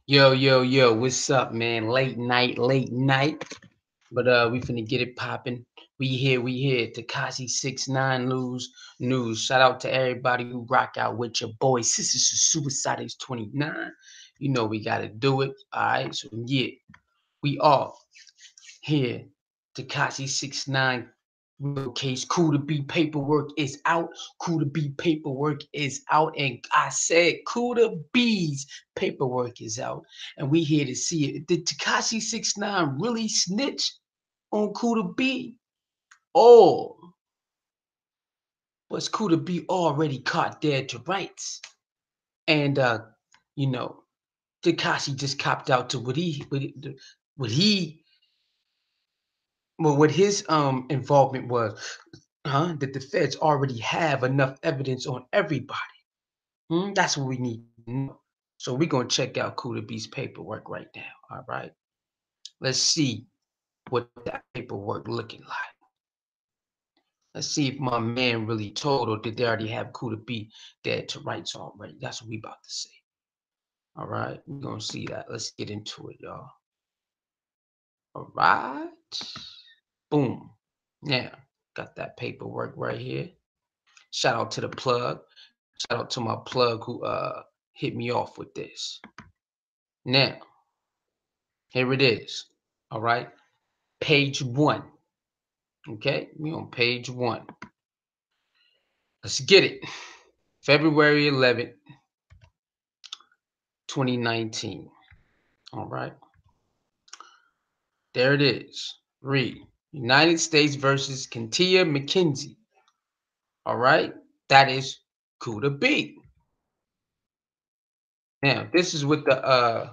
Yo, what's up, man? Late night. But we finna get it popping. We here. Tekashi 6ix9ine news. Shout out to everybody who rock out with your boy. Sisters Suicide is 29. You know we gotta do it. Alright, so yeah, we all here. Tekashi 6ix9ine Rico case. Kooda B paperwork is out. Kooda B paperwork is out. And I said Kooda B's paperwork is out. And we here to see it. Did Tekashi 6ix9ine really snitch on Kooda B? Or was Kooda B already caught dead to rights? And you know, Tekashi just copped out to what he what his involvement was. That the feds already have enough evidence on everybody. That's what we need to know. So we're gonna check out Kooda B's paperwork right now. All right. Let's see what that paperwork looking like. Let's see if my man really told, or did they already have Kooda B dead to rights already? That's what we about to see. All right, we're gonna see that. Let's get into it, y'all. All right. Boom. Now, got that paperwork right here. Shout out to the plug. Shout out to my plug who hit me off with this. Now, here it is. All right. Page 1. Okay, we on page 1. Let's get it. February 11th, 2019. All right. There it is. Read. United States versus Kentia McKenzie. All right. That is Kooda B. Now, this is what the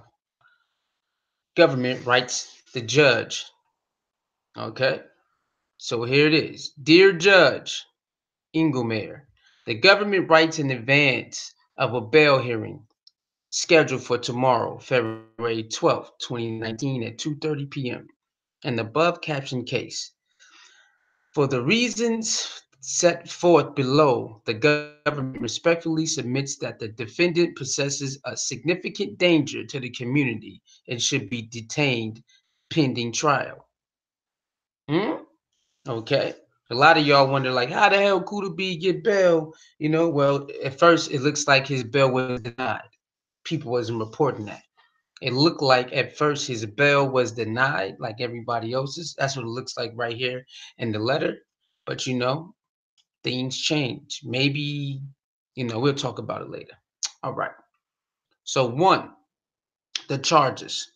government writes the judge. Okay. So here it is. Dear Judge Engelmeyer, the government writes in advance of a bail hearing scheduled for tomorrow, February 12th, 2019 at 2:30 p.m. An above captioned case. For the reasons set forth below, the government respectfully submits that the defendant possesses a significant danger to the community and should be detained pending trial. Hmm? Okay. A lot of y'all wonder, like, how the hell Kooda B get bail? Well, at first it looks like his bail was denied. People wasn't reporting that. It looked like at first his bail was denied, like everybody else's. That's what it looks like right here in the letter. But things change. Maybe, we'll talk about it later. All right. So, one, the charges.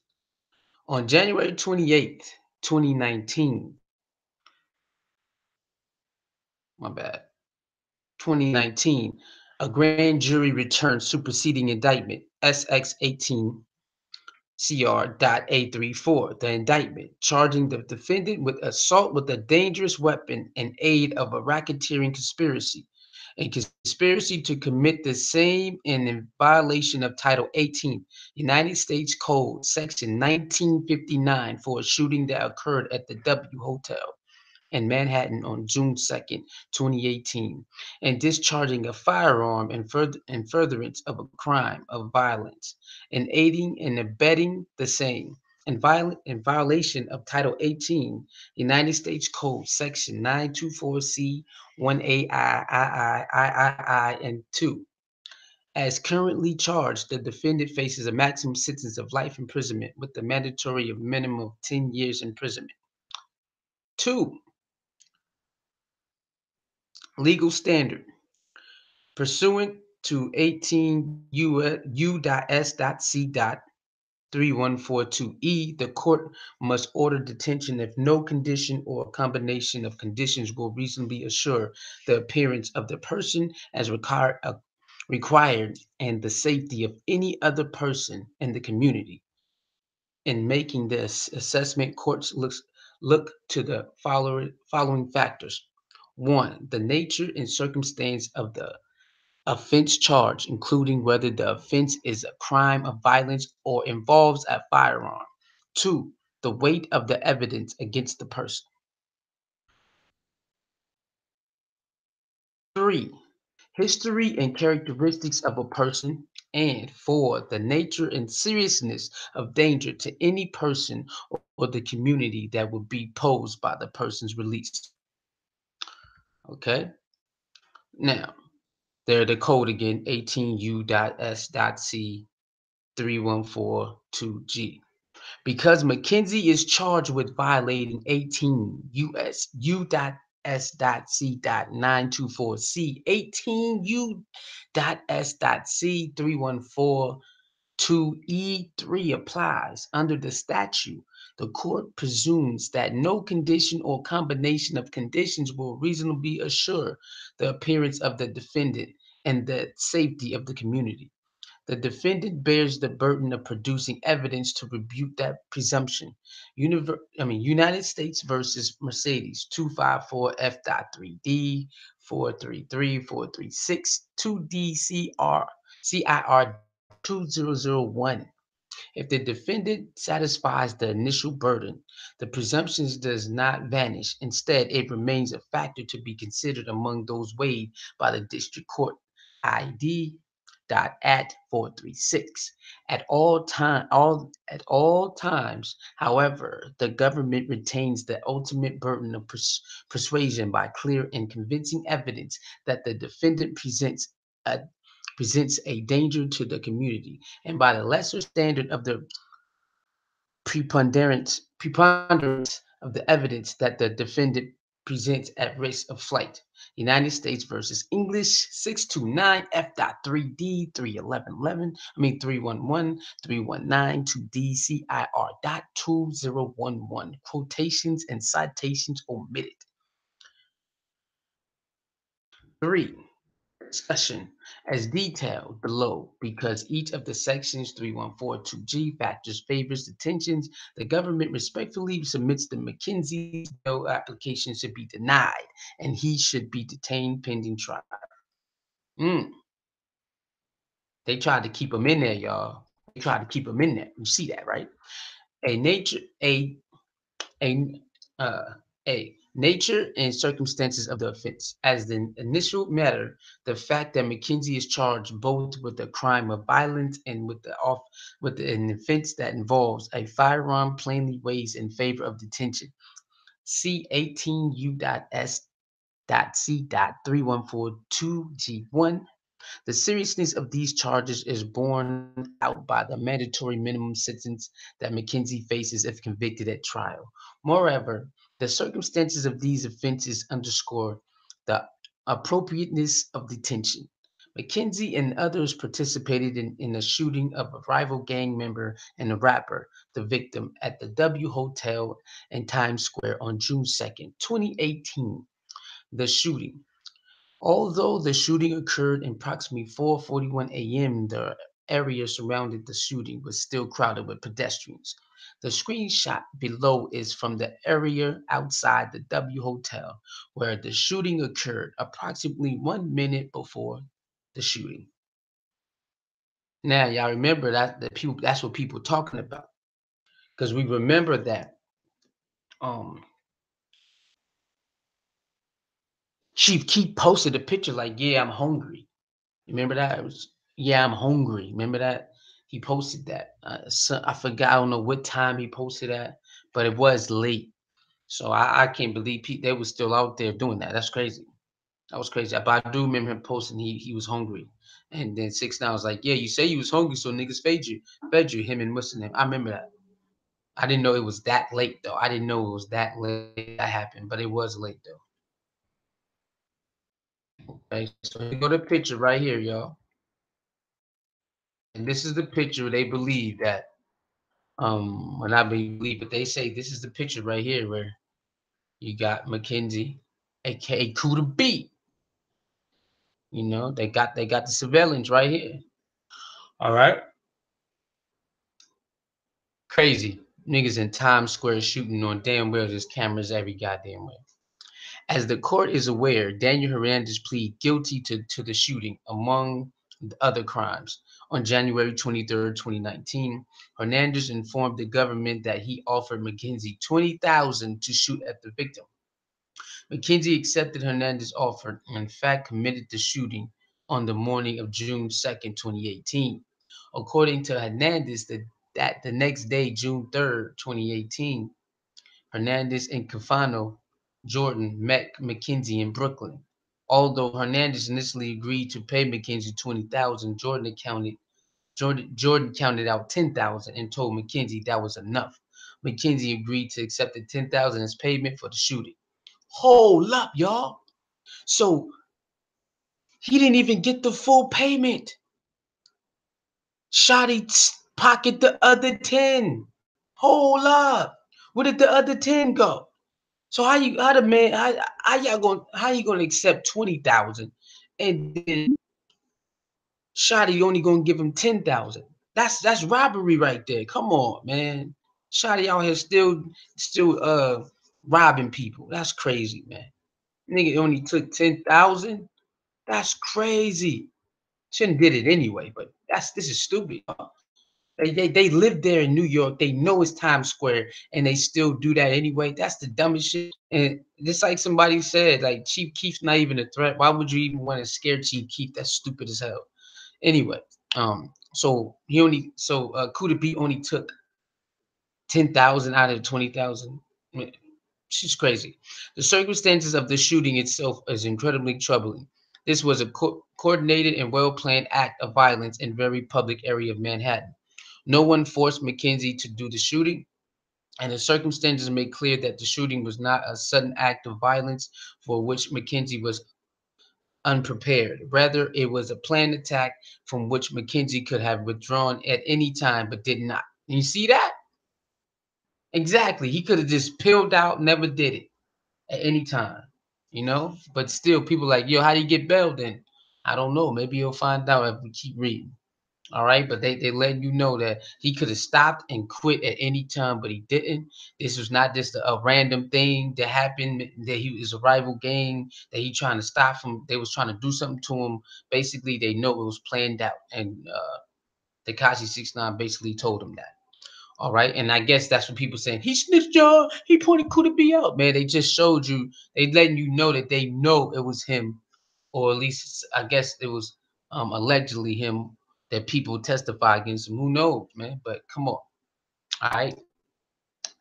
On January 28th, 2019, my bad, 2019, a grand jury returned superseding indictment SX18 CR.A34, the indictment, charging the defendant with assault with a dangerous weapon and aid of a racketeering conspiracy, and conspiracy to commit the same and in violation of Title 18, United States Code, Section 1959, for a shooting that occurred at the W Hotel in Manhattan on June 2nd, 2018, and discharging a firearm in furtherance of a crime of violence, and aiding and abetting the same, in violation of Title 18, United States Code, Section 924C, 1A and 2. As currently charged, the defendant faces a maximum sentence of life imprisonment with the mandatory of minimum of 10 years imprisonment. 2. Legal standard. Pursuant to 18 U.S.C.3142E, the court must order detention if no condition or combination of conditions will reasonably assure the appearance of the person as required and the safety of any other person in the community. In making this assessment, courts look to the following factors. 1. The nature and circumstance of the offense charge, including whether the offense is a crime of violence or involves a firearm. 2. The weight of the evidence against the person. 3. History and characteristics of a person. and 4, the nature and seriousness of danger to any person or the community that would be posed by the person's release. Okay? Now, there the code again, 18U.S.C3142G. Because McKenzie is charged with violating 18 US U.S.C.924C, 18 U.S.C.3142E3 applies. Under the statute, the court presumes that no condition or combination of conditions will reasonably assure the appearance of the defendant and the safety of the community. The defendant bears the burden of producing evidence to rebut that presumption. United States versus Mercedes 254 F.3D 433 436 2D CIR 2001. If the defendant satisfies the initial burden, the presumption does not vanish. Instead, it remains a factor to be considered among those weighed by the district court. ID at 436. At all times, however, the government retains the ultimate burden of persuasion by clear and convincing evidence that the defendant a presents a danger to the community, and by the lesser standard of the preponderance of the evidence that the defendant presents at risk of flight. United States versus English 629 F.3D 31111, 311 319 2DCIR dot 2011. Quotations and citations omitted. 3. Discussion as detailed below. Because each of the sections 3142G factors favors detentions, the government respectfully submits the McKenzie's bail application should be denied and he should be detained pending trial. They tried to keep him in there, y'all. They tried to keep him in there. You see that, right? A nature, a uh, A. Nature and circumstances of the offense. As the initial matter, the fact that McKenzie is charged both with a crime of violence and with an offense that involves a firearm plainly weighs in favor of detention. C 18 U.S.C.3142G1. The seriousness of these charges is borne out by the mandatory minimum sentence that McKenzie faces if convicted at trial. Moreover, the circumstances of these offenses underscore the appropriateness of detention. McKenzie and others participated in a shooting of a rival gang member and a rapper, the victim, at the W Hotel in Times Square on June 2nd, 2018. The shooting. Although the shooting occurred in approximately 4:41 a.m., the area surrounding the shooting was still crowded with pedestrians. The screenshot below is from the area outside the W Hotel where the shooting occurred approximately 1 minute before the shooting. Now, y'all remember that's what people are talking about. Because we remember that um Chief Keef posted a picture like, yeah, I'm hungry. Remember that? It was, yeah, I'm hungry. Remember that? He posted that. So I forgot. I don't know what time he posted that, but it was late. So I can't believe they were still out there doing that. That's crazy. That was crazy. But I do remember him posting he was hungry. And then 6ix9ine was like, yeah, you say you was hungry, so niggas fed you, him and Muslim. I remember that. I didn't know it was that late though. I didn't know it was that late that happened, but it was late though. Okay, so here go the picture right here, y'all. And this is the picture they believe that when I believe, but they say this is the picture right here where you got McKenzie, aka Kooda B. You know, they got the surveillance right here. All right. Crazy. Niggas in Times Square shooting on damn well there's cameras every goddamn way. As the court is aware, Daniel Hernandez pleaded guilty to the shooting, among other crimes. On January 23rd, 2019, Hernandez informed the government that he offered McKenzie $20,000 to shoot at the victim. McKenzie accepted Hernandez's offer and, in fact, committed the shooting on the morning of June 2nd, 2018. According to Hernandez, that the next day, June 3rd, 2018, Hernandez and Cafano Jordan met McKenzie in Brooklyn. Although Hernandez initially agreed to pay McKenzie 20,000, Jordan counted out 10,000 and told McKenzie that was enough. McKenzie agreed to accept the 10,000 as payment for the shooting. Hold up, y'all. So he didn't even get the full payment. Shotty pocket the other 10. Hold up. Where did the other 10 go? So how you gonna accept 20,000 and then Shotty only gonna give him 10,000? That's robbery right there. Come on, man. Shotty out here still robbing people. That's crazy, man. Nigga only took 10,000. That's crazy. Shouldn't did it anyway, but this is stupid. They live there in New York. They know it's Times Square, and they still do that anyway. That's the dumbest shit. And just like somebody said, like Chief Keef's not even a threat. Why would you even want to scare Chief Keef? That's stupid as hell. Anyway, Kooda B only took 10,000 out of 20,000. She's crazy. The circumstances of the shooting itself is incredibly troubling. This was a coordinated and well-planned act of violence in a very public area of Manhattan. No one forced McKenzie to do the shooting, and the circumstances made clear that the shooting was not a sudden act of violence for which McKenzie was unprepared. Rather, it was a planned attack from which McKenzie could have withdrawn at any time but did not. You see that? Exactly. He could have just peeled out, never did it at any time. But still, people like, yo, how do you get bailed then? I don't know. Maybe you'll find out if we keep reading. All right, but they let you know that he could have stopped and quit at any time, but he didn't. This was not just a random thing that happened. That he was a rival gang that he trying to stop him. They was trying to do something to him. Basically, they know it was planned out, and Tekashi 6ix9ine basically told him that. All right, and I guess that's what people saying. He snitched, y'all. He pointed Kooda B out, man. They just showed you. They letting you know that they know it was him, or at least I guess it was allegedly him that people testify against him. Who knows, man? But come on, all right.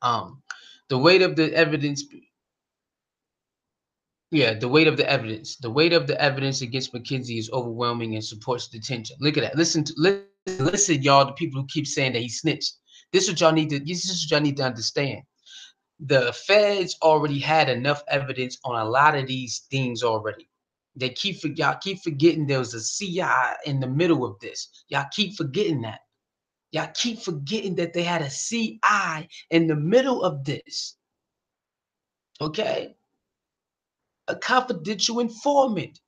Um, the weight of the evidence. Yeah, the weight of the evidence against McKenzie is overwhelming and supports detention. Look at that. Listen, y'all. The people who keep saying that he snitched. This is what y'all need to. This is what y'all need to understand. The feds already had enough evidence on a lot of these things already. Y'all keep forgetting there was a CI in the middle of this. Y'all keep forgetting that. Y'all keep forgetting that they had a CI in the middle of this. Okay? A confidential informant.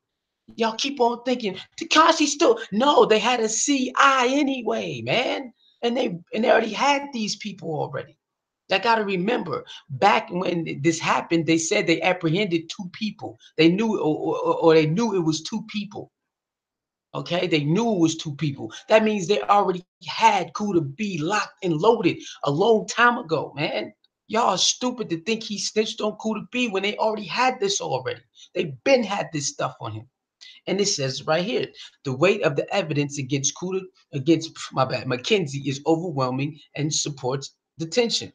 Y'all keep on thinking Tekashi still no, they had a CI anyway, man. And they already had these people already. I got to remember, back when this happened, they said they apprehended 2 people. They knew, or they knew it was 2 people. Okay, they knew it was 2 people. That means they already had Kooda B locked and loaded a long time ago, man. Y'all are stupid to think he snitched on Kooda B when they already had this already. They've been had this stuff on him. And it says right here, the weight of the evidence against McKenzie is overwhelming and supports detention.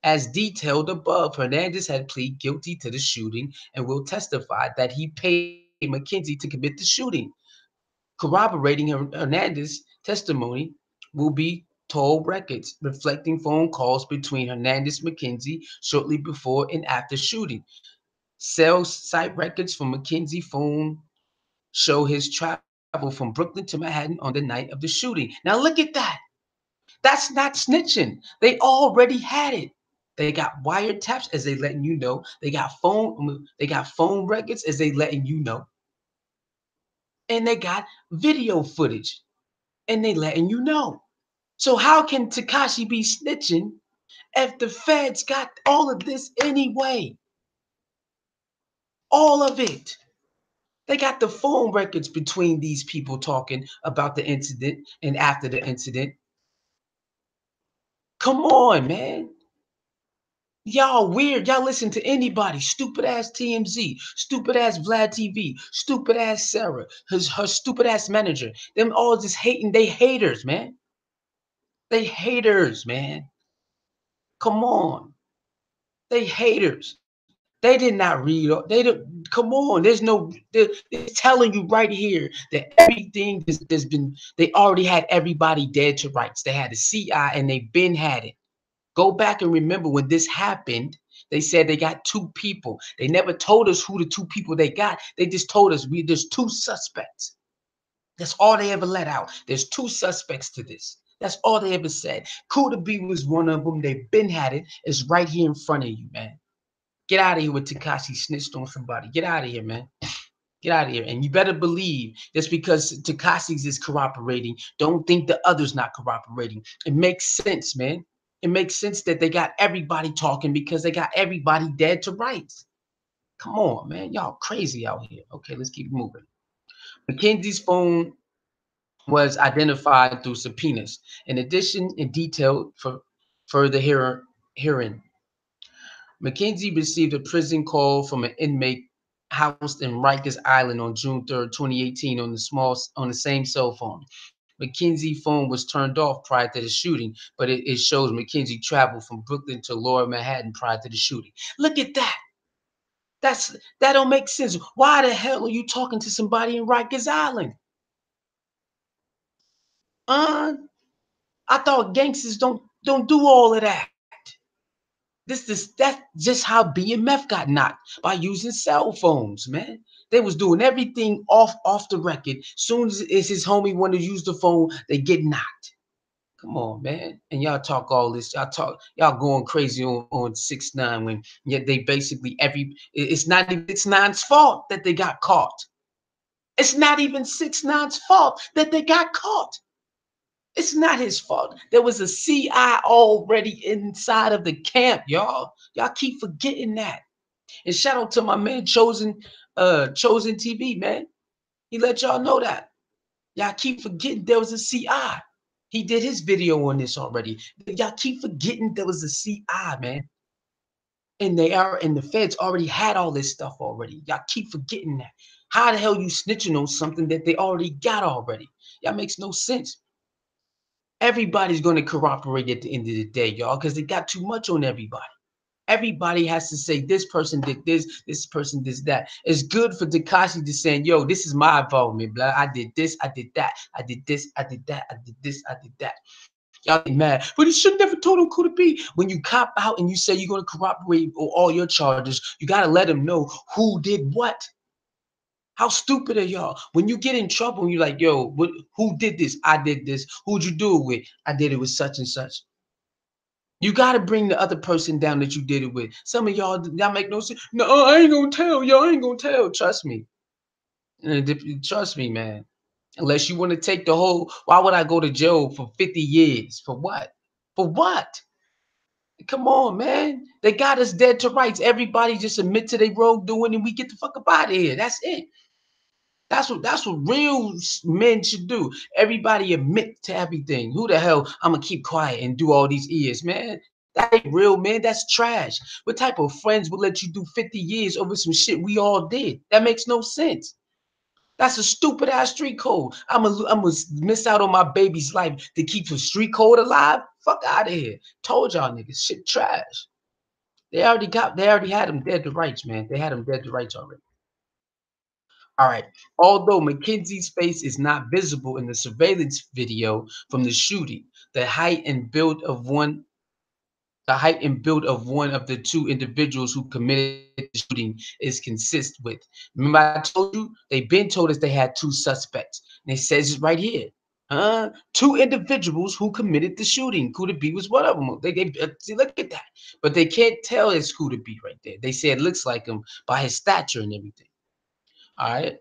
As detailed above, Hernandez had pleaded guilty to the shooting and will testify that he paid McKenzie to commit the shooting. Corroborating Hernandez's testimony will be toll records reflecting phone calls between Hernandez and McKenzie shortly before and after shooting. Cell site records from McKenzie phone show his travel from Brooklyn to Manhattan on the night of the shooting. Now look at that. That's not snitching. They already had it. They got wiretaps as they letting you know. They got phone records as they letting you know. And they got video footage and they letting you know. So how can Tekashi be snitching if the feds got all of this anyway? All of it. They got the phone records between these people talking about the incident and after the incident. Come on, man. Y'all weird. Y'all listen to anybody. Stupid ass TMZ, stupid ass Vlad TV, stupid ass Sarah, her stupid ass manager. Them all just hating. They haters, man. They haters, man. Come on. They haters. They did not read. They did. Come on. There's no. They're telling you right here that everything there's been. They already had everybody dead to rights. They had the CI and they been had it. Go back and remember when this happened. They said they got two people. They never told us who the two people they got. They just told us there's two suspects. That's all they ever let out. There's two suspects to this. That's all they ever said. Kooda B was one of them. They've been had it. It's right here in front of you, man. Get out of here with Tekashi snitched on somebody. Get out of here, man. Get out of here. And you better believe just because Tekashi's is corroborating, don't think the other's not corroborating. It makes sense, man. It makes sense that they got everybody talking because they got everybody dead to rights. Come on, man. Y'all crazy out here. Okay, let's keep moving. McKenzie's phone was identified through subpoenas. In addition, in detail for further hearing, McKenzie received a prison call from an inmate housed in Rikers Island on June 3rd, 2018 on the same cell phone. McKenzie's phone was turned off prior to the shooting, but it shows McKenzie traveled from Brooklyn to Lower Manhattan prior to the shooting. Look at that. That don't make sense. Why the hell are you talking to somebody in Rikers Island? Uh, I thought gangsters don't do all of that. That's just how BMF got knocked by using cell phones, man. They was doing everything off the record. Soon as his homie wanted to use the phone, they get knocked. Come on, man. And y'all talk all this. Y'all going crazy on 6ix9ine when yet they basically it's not even 6ix9ine's fault that they got caught. It's not even 6ix9ine's fault that they got caught. It's not his fault. There was a CI already inside of the camp, y'all. Y'all keep forgetting that. And shout out to my man Chosen TV, man. He let y'all know that. Y'all keep forgetting there was a CI. He did his video on this already. Y'all keep forgetting there was a CI, man. And the feds already had all this stuff already. Y'all keep forgetting that. How the hell you snitching on something that they already got already? Y'all makes no sense. Everybody's going to corroborate at the end of the day, y'all, because they got too much on everybody. Everybody has to say this person did this person did that. It's good for Tekashi to say, yo, this is my involvement, blah. I did this, I did that, I did this, I did that, I did this, I did that. Y'all get mad, but he should never told him Kooda B. When you cop out and you say you're gonna corroborate all your charges, you gotta let them know who did what. How stupid are y'all? When you get in trouble, you're like, yo, who did this? I did this. Who'd you do it with? I did it with such and such. You got to bring the other person down that you did it with. Some of y'all make no sense. No, I ain't gonna tell y'all. I ain't gonna tell. Trust me. Trust me, man. Unless you want to take the whole, why would I go to jail for 50 years? For what? For what? Come on, man. They got us dead to rights. Everybody just admit to their wrongdoing and we get the fuck up out of here. That's it. That's what real men should do. Everybody admit to everything. Who the hell I'm gonna keep quiet and do all these years, man? That ain't real, man. That's trash. What type of friends would let you do 50 years over some shit we all did? That makes no sense. That's a stupid ass street code. I'm gonna miss out on my baby's life to keep the street code alive. Fuck out of here. Told y'all niggas, shit trash. They already had them dead to rights, man. They had them dead to rights already. All right. Although Mackenzie's face is not visible in the surveillance video from the shooting, the height and build of one of the two individuals who committed the shooting is consist with. Remember, I told you they've been told us they had two suspects. And it says it right here. Two individuals who committed the shooting. Kooda B was one of them. See, look at that. But they can't tell it's Kooda B right there. They say it looks like him by his stature and everything. All right.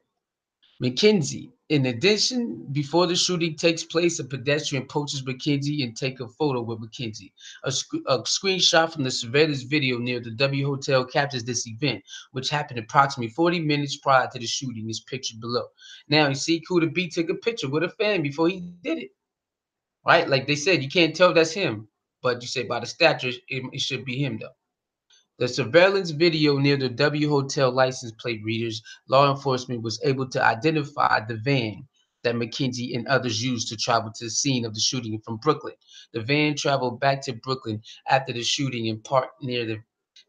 McKenzie. In addition, before the shooting takes place, a pedestrian approaches McKenzie and take a photo with McKenzie. A screenshot from the surveillance video near the W Hotel captures this event, which happened approximately 40 minutes prior to the shooting, is pictured below. Now, you see Kooda B took a picture with a fan before he did it, right? Like they said, you can't tell that's him, but you say by the stature, it should be him, though. The surveillance video near the W Hotel license plate readers, law enforcement was able to identify the van that McKenzie and others used to travel to the scene of the shooting from Brooklyn. The van traveled back to Brooklyn after the shooting and parked near the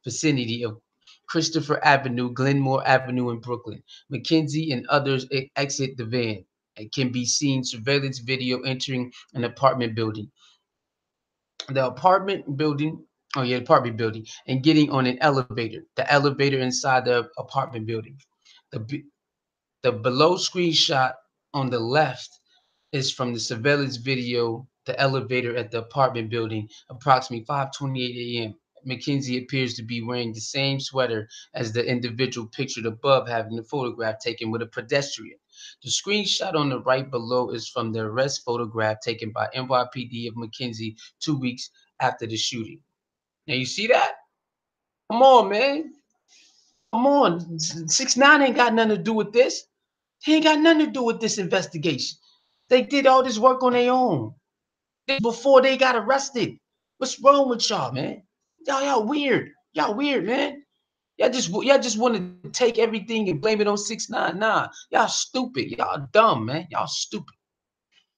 vicinity of Christopher Avenue, Glenmore Avenue in Brooklyn. McKenzie and others exit the van. It can be seen surveillance video entering an apartment building. The apartment building, oh yeah, apartment building, and getting on an elevator. The elevator inside the apartment building. The the below screenshot on the left is from the surveillance video. The elevator at the apartment building, approximately 5:28 a.m. McKenzie appears to be wearing the same sweater as the individual pictured above, having the photograph taken with a pedestrian. The screenshot on the right below is from the arrest photograph taken by NYPD of McKenzie 2 weeks after the shooting. Now you see that? Come on, man. Come on. 6ix9ine ain't got nothing to do with this. He ain't got nothing to do with this investigation. They did all this work on their own. This before they got arrested. What's wrong with y'all, man? Y'all weird. Y'all weird, man. Y'all just want to take everything and blame it on 6ix9ine. Nah, y'all stupid. Y'all dumb, man. Y'all stupid.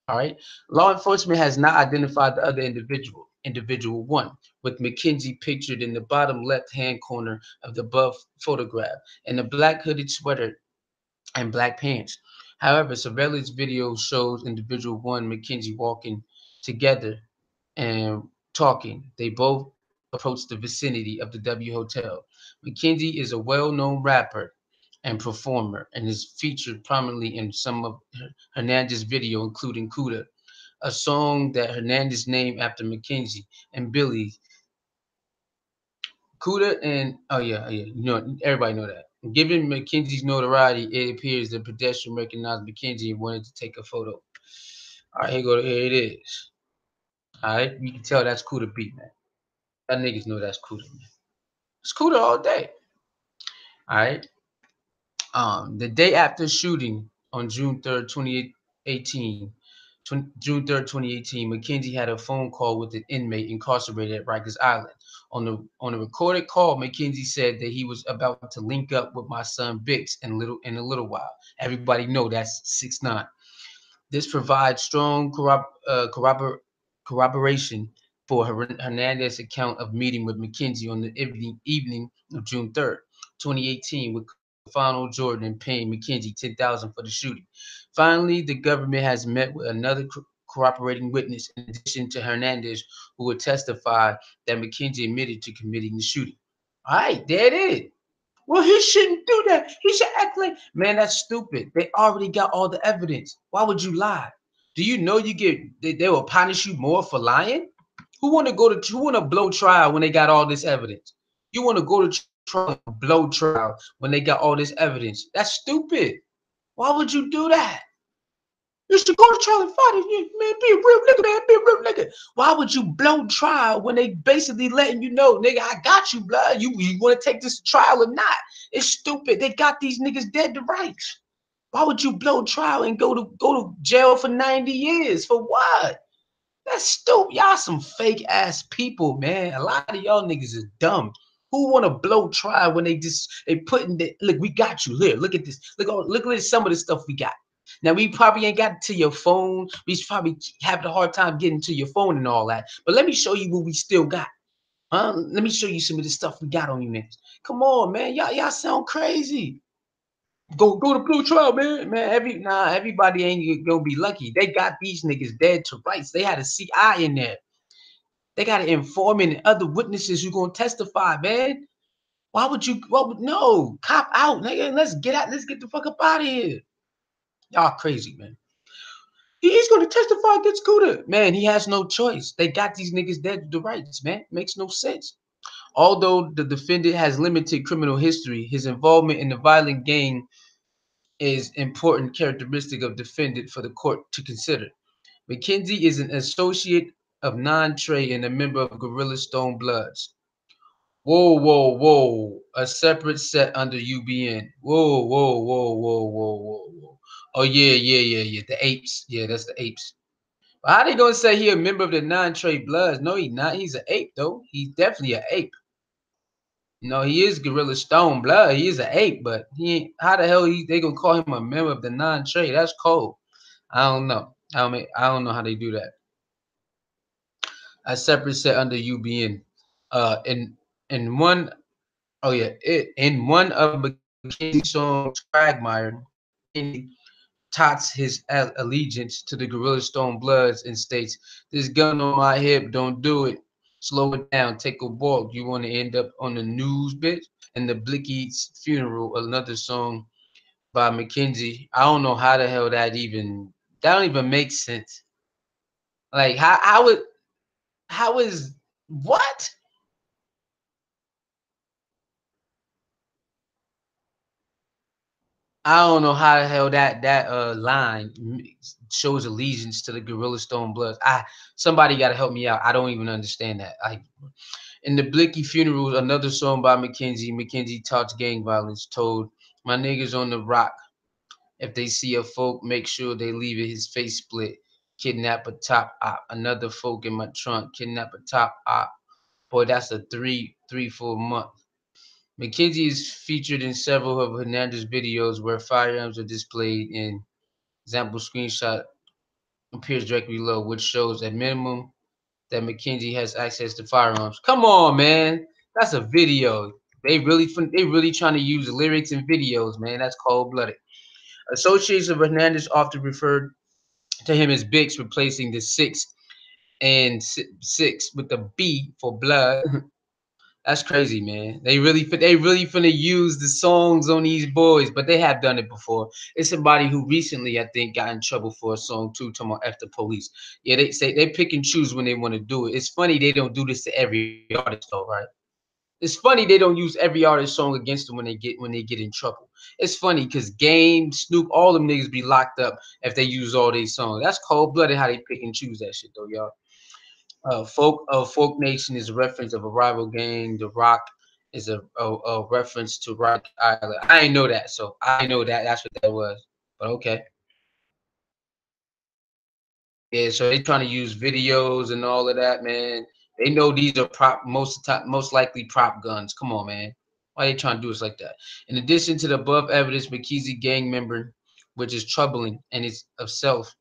All right. Law enforcement has not identified the other individual one, with McKenzie pictured in the bottom left-hand corner of the above photograph, in a black hooded sweater and black pants. However, surveillance video shows individual one McKenzie walking together and talking. They both approached the vicinity of the W Hotel. McKenzie is a well-known rapper and performer and is featured prominently in some of Hernandez's video, including Kooda, a song that Hernandez named after McKenzie and Billy. Kooda and everybody know that. Given McKenzie's notoriety, it appears the pedestrian recognized McKenzie and wanted to take a photo. All right, here it is. All right, you can tell that's Kooda beat, man. That niggas know that's Kooda, man. It's Kooda all day. All right. The day after shooting on June 3rd, 2018, June 3rd, 2018, McKenzie had a phone call with an inmate incarcerated at Rikers Island. On a recorded call, McKenzie said that he was about to link up with my son Bix in a little while. Everybody know that's 6ix9ine. This provides strong corroboration for Hernandez's account of meeting with McKenzie on the evening of June 3rd, 2018, with Stefano Jordan and paying McKenzie $10,000 for the shooting. Finally, the government has met with another cooperating witness in addition to Hernandez, who would testify that McKenzie admitted to committing the shooting. All right, there it is. Well, he shouldn't do that. He should act like, man, that's stupid. They already got all the evidence. Why would you lie? Do you know they will punish you more for lying? Who want to blow trial when they got all this evidence? You want to go to trial, blow trial when they got all this evidence? That's stupid. Why would you do that? You should go to trial and fight it, man. Be a real nigga, man. Be a real nigga. Why would you blow trial when they basically letting you know, nigga, I got you, blood. You want to take this to trial or not? It's stupid. They got these niggas dead to rights. Why would you blow trial and go to jail for 90 years? For what? That's stupid. Y'all some fake ass people, man. A lot of y'all niggas is dumb. Who want to blow trial when they putting the look? We got you here. Look at this. Look at some of the stuff we got. Now we probably ain't got to your phone. We probably having a hard time getting to your phone and all that. But let me show you what we still got. Let me show you some of the stuff we got on you niggas. Come on, man. Y'all sound crazy. Go to blue trial, man. Everybody ain't gonna be lucky. They got these niggas dead to rights. They had a CI in there. They got an informant and other witnesses who gonna testify, man. No, cop out, nigga. Let's get out. Let's get the fuck up out of here. Y'all crazy, man. He's gonna testify against Kooda. Man, he has no choice. They got these niggas dead to rights, man. Makes no sense. Although the defendant has limited criminal history, his involvement in the violent gang is important characteristic of defendant for the court to consider. McKenzie is an associate of Non-Trey and a member of Gorilla Stone Bloods. Whoa. A separate set under UBN. Whoa. Oh, yeah. The apes. Yeah, that's the apes. But how they gonna say he a member of the Non-Trey Bloods? No, he's not. He's an ape, though. He's definitely an ape. No, he is Gorilla Stone blood. He is an ape, but he ain't, how the hell they gonna call him a member of the non-trade? That's cold. I don't know. I don't know how they do that. A separate set under UBN. In one oh yeah, in one of McKenzie's songs, Quagmire, McKenzie tots his allegiance to the Gorilla Stone Bloods and states, "This gun on my hip, don't do it. Slow it down, take a walk. You want to end up on the news, bitch." And the Blicky's Funeral, another song by McKenzie. I don't know how the hell that don't even make sense. Like how is what? I don't know how the hell that line shows allegiance to the Gorilla Stone Bloods. Somebody got to help me out. I don't even understand that. In the Blicky Funerals, another song by Mackenzie. Mackenzie talks gang violence. Told my niggas on the rock. If they see a folk, make sure they leave it his face split. Kidnap a top op. Another folk in my trunk. Kidnap a top op. Boy, that's a 3 4 month. McKenzie is featured in several of Hernandez's videos where firearms are displayed. In example, screenshot appears directly below, which shows at minimum that McKenzie has access to firearms. Come on, man, that's a video. They really trying to use lyrics and videos, man. That's cold blooded. Associates of Hernandez often referred to him as Bix, replacing the six with the B for blood. That's crazy, man. They really finna use the songs on these boys, but they have done it before. It's somebody who recently, I think, got in trouble for a song too, talking about F the police. Yeah, they say they pick and choose when they want to do it. It's funny they don't do this to every artist though, right? It's funny they don't use every artist song against them when they get in trouble. It's funny because Game, Snoop, all them niggas be locked up if they use all these songs. That's cold blooded how they pick and choose that shit though, y'all. Folk Nation is a reference of a rival gang. The Rock is a reference to Rock Island. I ain't know that, so I know that that's what that was. But okay, yeah. So they trying to use videos and all of that, man. They know these are most likely prop guns. Come on, man. Why they trying to do us like that? In addition to the above evidence, McKeezy gang member, which is troubling and it's of self.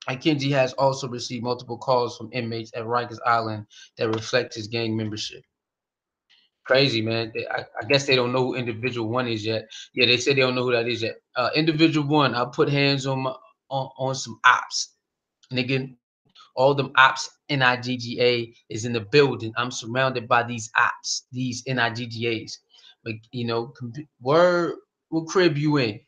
Akinji has also received multiple calls from inmates at Rikers Island that reflect his gang membership. Crazy, man. I guess they don't know who individual one is yet. Yeah, they said they don't know who that is yet. Individual one, I put hands on on some ops. Nigga, all them ops NIGGA is in the building. I'm surrounded by these ops, these NIGGAs. But you know, word, what crib you in?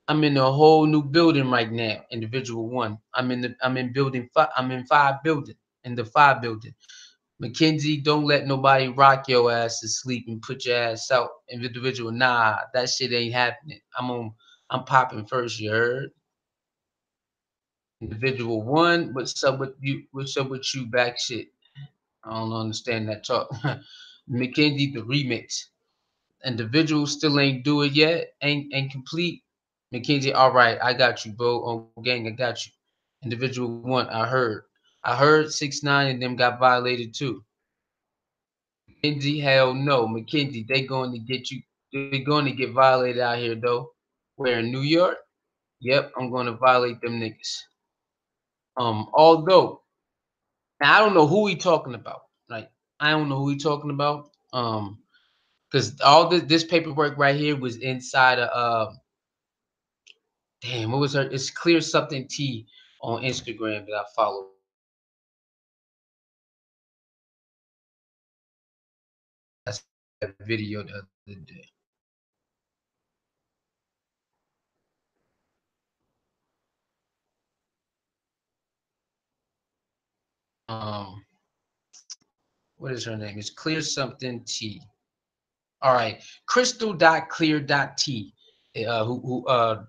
I'm in a whole new building right now. Individual one. I'm in building five. I'm in five building. In the five building. Mackenzie, don't let nobody rock your ass to sleep and put your ass out. Individual, nah, that shit ain't happening. I'm popping first, you heard? Individual one, what's up with you? What's up with you back shit? I don't understand that talk. Mackenzie, the remix. Individual still ain't do it yet. Ain't complete. Mackenzie, all right, I got you, bro. On gang, I got you. Individual one, I heard. I heard 6ix9ine and them got violated too. McKenzie, hell no. McKenzie, they going to get you. They're going to get violated out here, though. Where in New York? Yep, I'm going to violate them niggas. Although now I don't know who he talking about. Like I don't know who he talking about. Because all this paperwork right here was inside of damn, what was her? It's Clear Something T on Instagram that I follow. That's that video the other day. Um, what is her name? It's Clear Something T. All right, Crystal.clear.t, who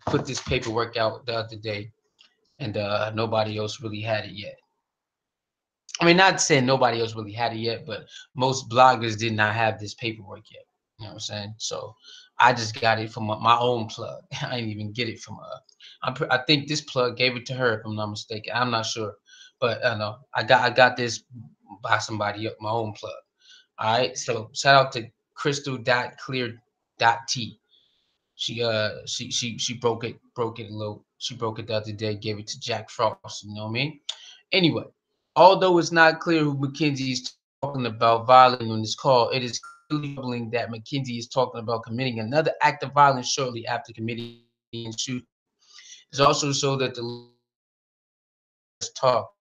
put this paperwork out the other day, and nobody else really had it yet. I mean, not saying nobody else really had it yet, but most bloggers did not have this paperwork yet. You know what I'm saying? So I just got it from my own plug. I didn't even get it from I think this plug gave it to her, if I'm not mistaken. I'm not sure, but I know I got this by somebody up my own plug. All right, so shout out to Crystal dot clear dot T. She broke it a little. She broke it the other day, gave it to Jack Frost. You know what I mean? Anyway, although it's not clear who McKenzie is talking about violating on this call, it is clearly troubling that McKenzie is talking about committing another act of violence shortly after committing and shooting. It's also so that the talk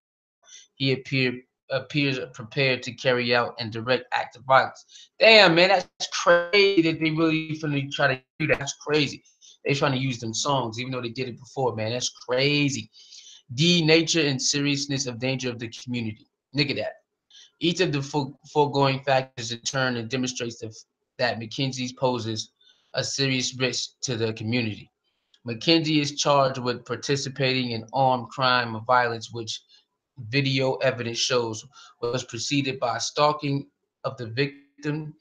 appears prepared to carry out and direct act of violence. Damn, man, that's crazy that they really finna try to do that. That's crazy. They trying to use them songs, even though they did it before, man. That's crazy. D, nature and seriousness of danger of the community. Look at that. Each of the foregoing factors in turn and demonstrates that McKenzie poses a serious risk to the community. McKenzie is charged with participating in armed crime or violence, which video evidence shows was preceded by stalking of the victim,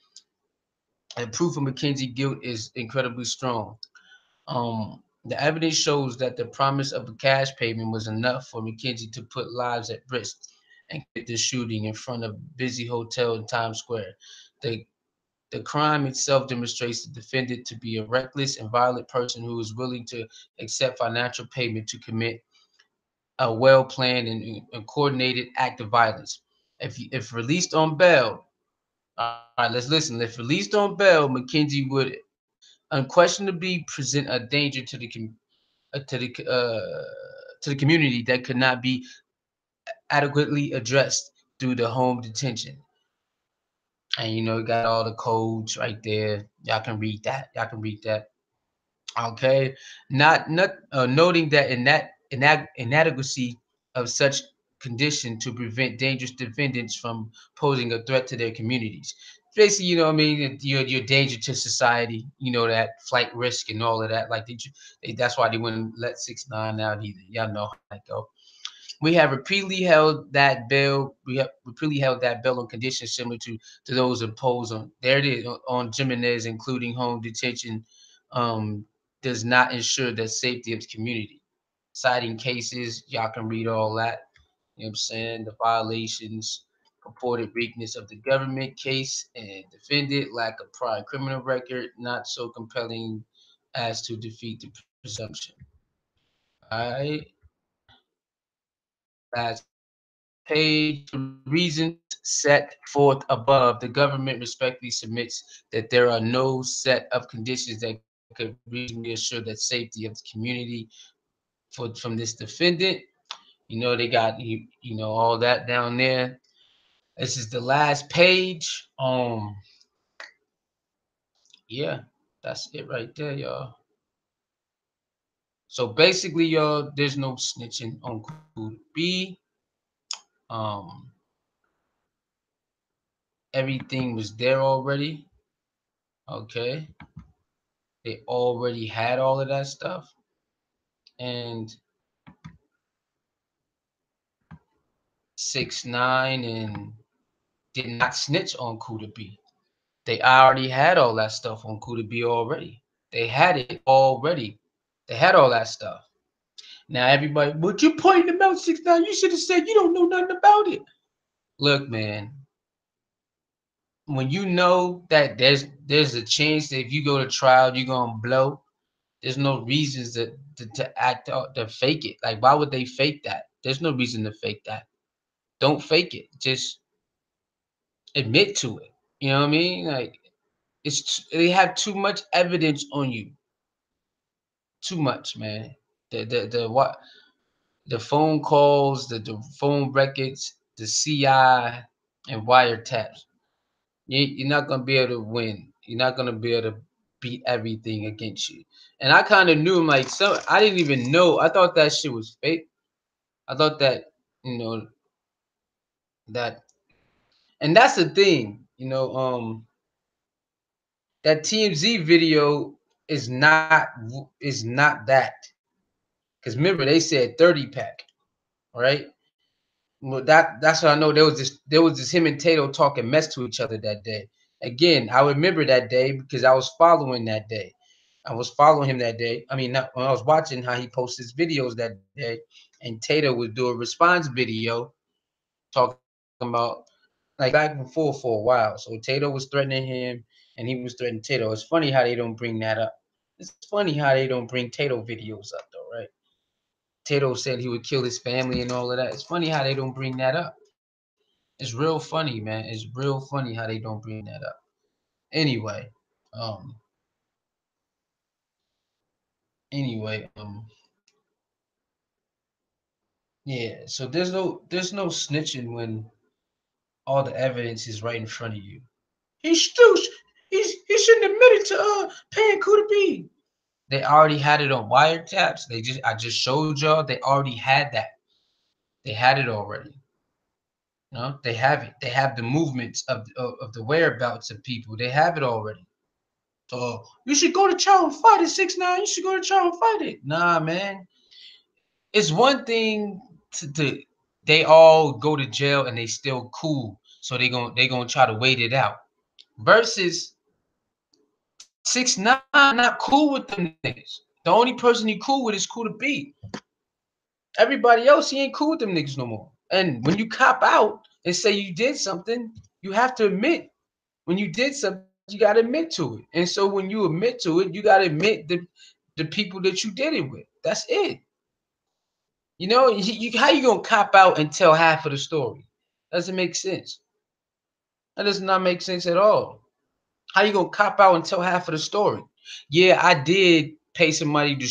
and proof of McKenzie's guilt is incredibly strong. The evidence shows that the promise of a cash payment was enough for McKenzie to put lives at risk and commit the shooting in front of a busy hotel in Times Square. The the crime itself demonstrates the defendant to be a reckless and violent person who is willing to accept financial payment to commit a well-planned and coordinated act of violence. If released on bail, all right, let's listen. If released on bail, McKenzie would unquestionably present a danger to the community that could not be adequately addressed through the home detention. And you got all the codes right there. Y'all can read that. Y'all can read that. Okay, not noting that inadequacy of such condition to prevent dangerous defendants from posing a threat to their communities. Basically, you know what I mean. Your danger to society. You know that flight risk and all of that. Like that's why they wouldn't let 6ix9ine out either. Y'all know how that go. We have repeatedly held that bill. We have repeatedly held that bill on conditions similar to those imposed on. There it is on Jimenez, including home detention. Um, does not ensure the safety of the community. Citing cases, y'all can read all that. You know what I'm saying? The violations, purported weakness of the government case and defendant, lack of prior criminal record, not so compelling as to defeat the presumption. All right. Last page, the reasons set forth above, the government respectfully submits that there are no set of conditions that could reasonably assure the safety of the community from this defendant. They got all that down there. This is the last page. Yeah, that's it right there, y'all. So basically, y'all, there's no snitching on Kooda B. Um, everything was there already. Okay, they already had all of that stuff, and 6ix9ine and did not snitch on Kooda B. They already had all that stuff on Kooda B already. They had it already. They had all that stuff. Now everybody, but you're pointing them out 6ix9ine. You should have said you don't know nothing about it. Look, man, when you know that there's a chance that if you go to trial, you're gonna blow, there's no reasons to act out to fake it. Like, why would they fake that? There's no reason to fake that. Don't fake it. Just admit to it. You know what I mean? Like, they have too much evidence on you. Too much, man. The phone calls, the phone records, the CI and wiretaps. You're not gonna be able to win. You're not gonna be able to beat everything against you. And I kind of knew, like, I didn't even know. I thought that shit was fake. I thought that, you know, that, and that's the thing, that TMZ video is not that. Because remember, they said 30 pack, right? Well, that's what I know. There was this him and Tato talking mess to each other that day. Again, I remember that day because I was following that day. I was following him that day. I mean, when I was watching how he posts his videos that day, and Tato would do a response video talking about, like, back and forth for a while. So Tato was threatening him, and he was threatening Tato. It's funny how they don't bring that up. It's funny how they don't bring Tato videos up though, right? Tato said he would kill his family and all of that. It's funny how they don't bring that up. It's real funny, man. It's real funny how they don't bring that up. Anyway, um, anyway, yeah. So there's no snitching when all the evidence is right in front of you. He's still he shouldn't admit it to paying Kooda B. They already had it on wiretaps. I just showed y'all. They already had that. They had it already. No, they have it. They have the movements of the whereabouts of people. They have it already. So you should go to trial and fight it, 6ix9ine. You should go to trial and fight it. Nah, man. It's one thing to they all go to jail and they still cool. So they gonna try to wait it out. Versus 6ix9ine not cool with them niggas. The only person he cool with is Kooda B. Everybody else, he ain't cool with them niggas no more. And when you cop out and say you did something, you have to admit when you did something, you got to admit to it. And so when you admit to it, you got to admit the people that you did it with. That's it. You know, how you gonna cop out and tell half of the story? Doesn't make sense. That does not make sense at all. How you gonna cop out and tell half of the story? Yeah, I did pay some money to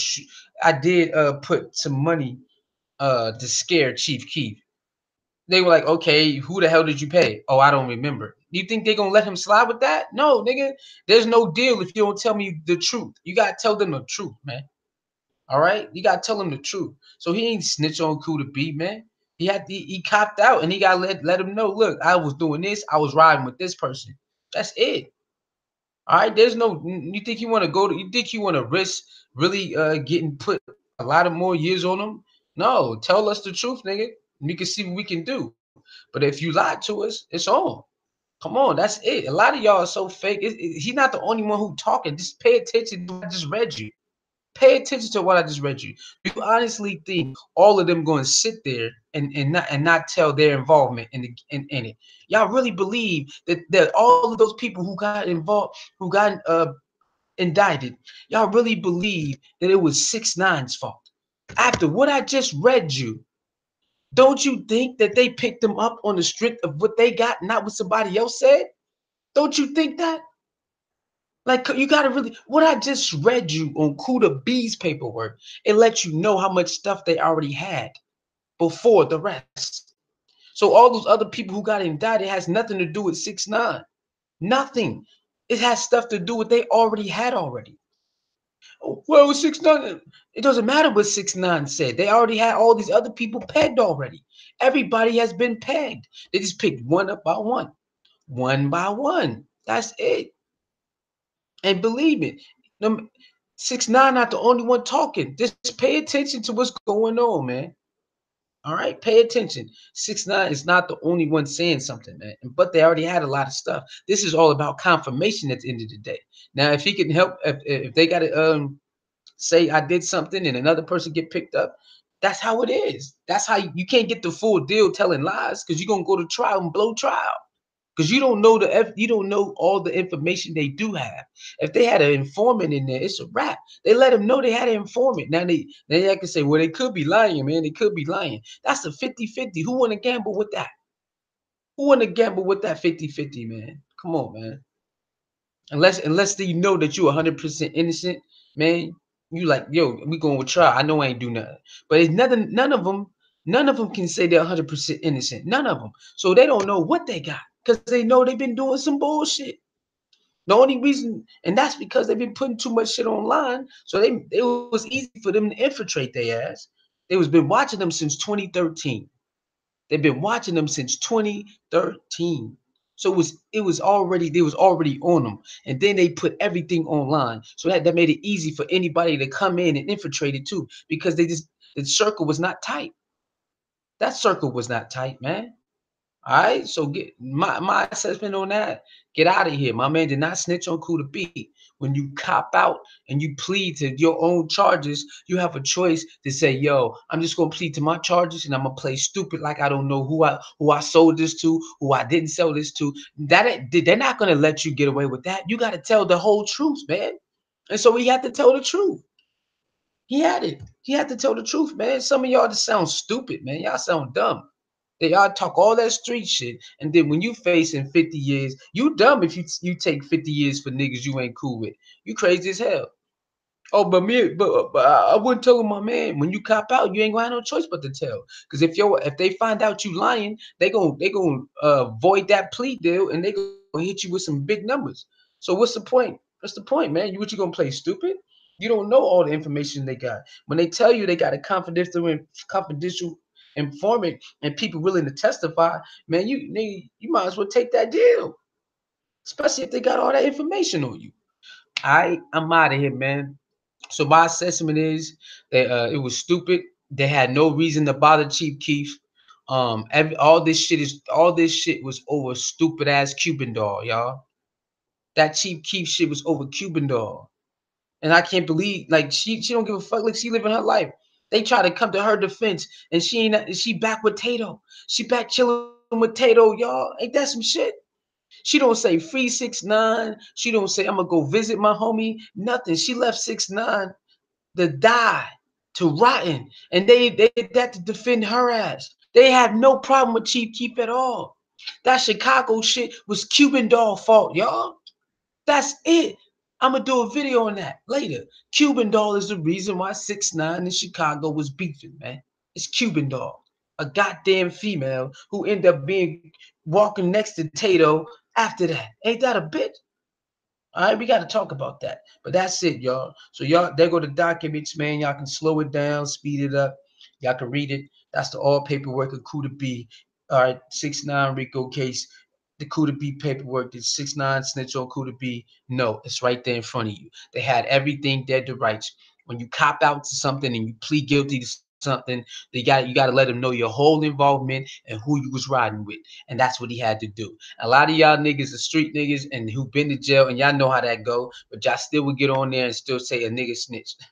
I did put some money to scare Chief Keef. They were like, okay, who the hell did you pay? Oh, I don't remember. You think they're gonna let him slide with that? No, nigga. There's no deal if you don't tell me the truth. You gotta tell them the truth, man. All right, you gotta tell them the truth. So he ain't snitch on Kooda B, man. He copped out and he gotta let him know. Look, I was doing this. I was riding with this person. That's it. All right. There's no. You think you want to go to? You think you want to risk really getting put a lot of more years on them? No. Tell us the truth, nigga. We can see what we can do. But if you lied to us, it's on. Come on, that's it. A lot of y'all are so fake. He's not the only one who talking. Just pay attention to what I just read you. Pay attention to what I just read you. Do you honestly think all of them going to sit there and not tell their involvement in it? Y'all really believe that all of those people who got involved, who got indicted, y'all really believe that it was 6ix9ine's fault? After what I just read you, don't you think that they picked them up on the strength of what they got, not what somebody else said? Don't you think that? Like you gotta really what I just read you on Kooda B's paperwork, it lets you know how much stuff they already had before the rest. So all those other people who got indicted has nothing to do with 6ix9ine. Nothing. It has stuff to do with they already had already. Well, 6ix9ine, it doesn't matter what 6ix9ine said. They already had all these other people pegged already. Everybody has been pegged. They just picked one up by one. One by one. That's it. And believe it, 6ix9ine not the only one talking. Just pay attention to what's going on, man. All right, pay attention. 6ix9ine is not the only one saying something, man. But they already had a lot of stuff. This is all about confirmation at the end of the day. Now, if he can help, if they got to say I did something and another person get picked up, that's how it is. That's how you can't get the full deal telling lies because you're gonna go to trial and blow trial. Because you don't know all the information they do have. If they had an informant in there, it's a wrap. They let them know they had an informant. Now they can say, well, they could be lying, man. They could be lying. That's a 50-50. Who want to gamble with that? Who want to gamble with that 50-50, man? Come on, man. Unless they know that you're 100% innocent, man. You like, yo, we going to try. I know I ain't do nothing. But it's nothing, none of them can say they're 100% innocent. None of them. So they don't know what they got because they know they've been doing some bullshit. The only reason, and that's because they've been putting too much shit online. So it was easy for them to infiltrate their ass. They was been watching them since 2013. They've been watching them since 2013. So it was already they was already on them, and then they put everything online. So that made it easy for anybody to come in and infiltrate it too, because the circle was not tight. That circle was not tight, man. All right, so get my assessment on that. Get out of here. My man did not snitch on Kooda B. When you cop out and you plead to your own charges, you have a choice to say, "Yo, I'm just gonna plead to my charges, and I'm gonna play stupid like I don't know who I sold this to, who I didn't sell this to." They're not gonna let you get away with that. You got to tell the whole truth, man. And so he had to tell the truth. He had it. He had to tell the truth, man. Some of y'all just sound stupid, man. Y'all sound dumb. They all talk all that street shit, and then when you facing 50 years, you dumb if you take 50 years for niggas you ain't cool with. You crazy as hell. Oh, but I wouldn't tell my man. When you cop out, you ain't gonna have no choice but to tell. Because if they find out you lying, they gonna void that plea deal and they gonna hit you with some big numbers. So what's the point? What's the point, man? You gonna play stupid? You don't know all the information they got. When they tell you they got a confidential informant and people willing to testify, man, you might as well take that deal, especially if they got all that information on you. I'm out of here, man. So my assessment is that it was stupid. They had no reason to bother Chief Keef. All this shit was over stupid ass Cuban doll, y'all. That Chief Keef shit was over Cuban doll. And I can't believe like she don't give a fuck. Like she living her life. They try to come to her defense, and she back with Tato. She back chilling with Tato, y'all. Ain't that some shit? She don't say free 6ix9ine. She don't say I'm gonna go visit my homie. Nothing. She left 6ix9ine to die, to rotten, and they did that to defend her ass. They have no problem with Chief Keef at all. That Chicago shit was Cuban doll fault, y'all. That's it. I'm gonna do a video on that later. Cuban doll is the reason why 6ix9ine in Chicago was beefing, man. It's Cuban doll, a goddamn female who ended up being walking next to Tato after that. Ain't that a bit? All right, we got to talk about that. But that's it, y'all. So y'all, there go the documents, man. Y'all can slow it down, speed it up. Y'all can read it. That's the all paperwork of Kooda B. All right, 6ix9ine Rico case. The Kooda B paperwork. Did 6ix9ine snitch on Kooda B? No, it's right there in front of you. They had everything dead to rights. When you cop out to something and you plead guilty to something, you got to let them know your whole involvement and who you was riding with, and that's what he had to do. A lot of y'all niggas are street niggas and who been to jail, and y'all know how that go, but y'all still would get on there and still say a nigga snitched.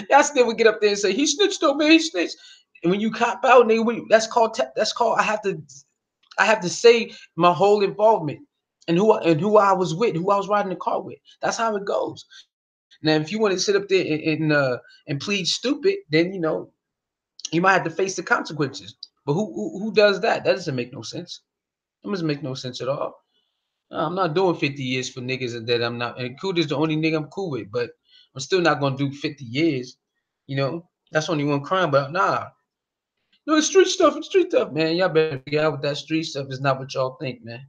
Y'all still would get up there and say he snitched though, man, he snitched. And when you cop out, nigga, that's called I have to say my whole involvement and who I was with, who I was riding the car with. That's how it goes. Now, if you want to sit up there and plead stupid, then you might have to face the consequences. But who does that? That doesn't make no sense. That doesn't make no sense at all. No, I'm not doing 50 years for niggas that I'm not. And Kooda's the only nigga I'm cool with, but I'm still not gonna do 50 years. That's only one crime. But nah, no, it's street stuff, man. Y'all better figure out what that street stuff is not what y'all think, man.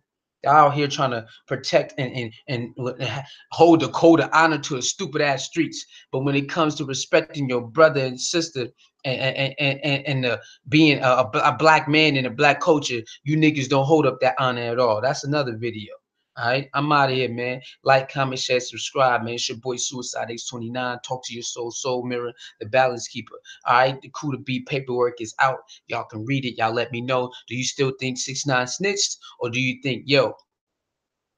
Y'all out here trying to protect and hold the code of honor to a stupid ass streets. But when it comes to respecting your brother and sister and being a black man in a black culture, you niggas don't hold up that honor at all. That's another video. All right, I'm out of here, man. Like, comment, share, subscribe, man. It's your boy Suicide X29. Talk to your soul mirror, the balance keeper. All right, the Kooda B paperwork is out. Y'all can read it. Y'all let me know. Do you still think 6ix9ine snitched, or do you think, yo,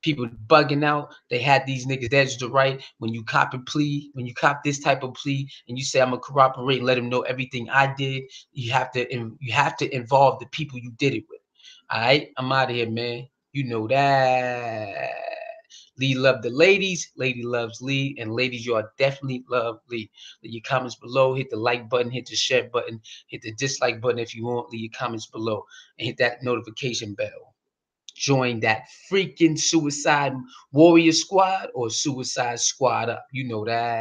people bugging out? They had these niggas that's the right. When you cop a plea, when you cop this type of plea, and you say I'm gonna corroborate and let them know everything I did, you have to involve the people you did it with. All right, I'm out of here, man. You know that. Lee love the ladies. Lady loves Lee. And ladies, you are definitely love Lee. Leave your comments below. Hit the like button. Hit the share button. Hit the dislike button if you want. Leave your comments below. And hit that notification bell. Join that freaking Suicide Warrior Squad or Suicide Squad up. You know that.